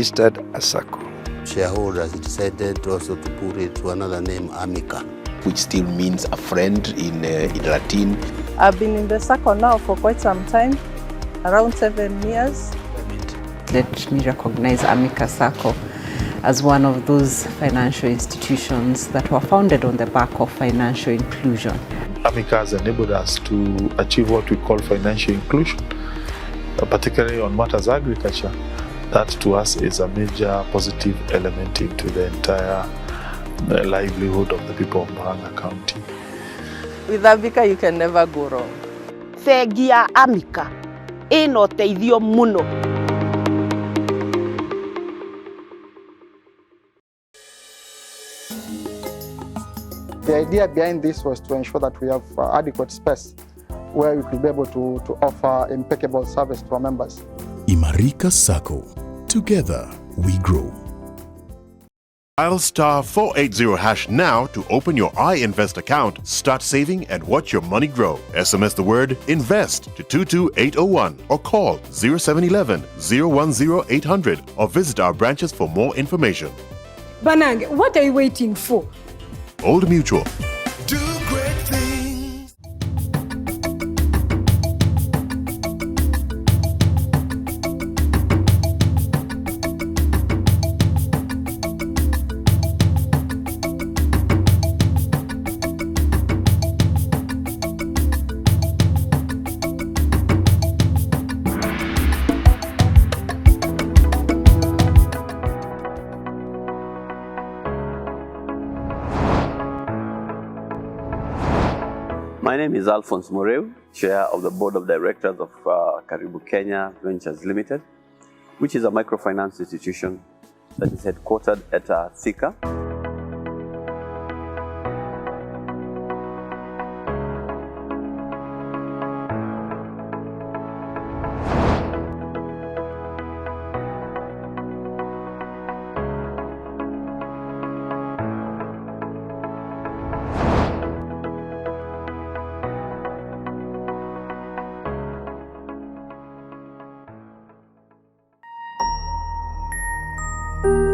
registered a SACCO. Shareholders decided also to put it to another name, Amica, which still means a friend in Latin. I've been in the SACCO now for quite some time, around 7 years. Let me recognize Amica SACCO as one of those financial institutions that were founded on the back of financial inclusion. Amica has enabled us to achieve what we call financial inclusion, particularly on matters agriculture. That to us is a major positive element into the entire livelihood of the people of Murang'a County. With Amica, you can never go wrong. Thengi ya Amica ĩna ũteithio mũno. The idea behind this was to ensure that we have adequate space where we could be able to offer impeccable service to our members. Imarika SACCO. Together we grow. Dial *480# now to open your iInvest account, start saving and watch your money grow. SMS the word INVEST to 22801 or call 0711 010 800 or visit our branches for more information. Banang, what are you waiting for? Old Mutual. Do great things. My name is Alphonse Moreu, Chair of the Board of Directors of Karibu Kenya Ventures Limited, which is a microfinance institution that is headquartered at Thika. Thank you.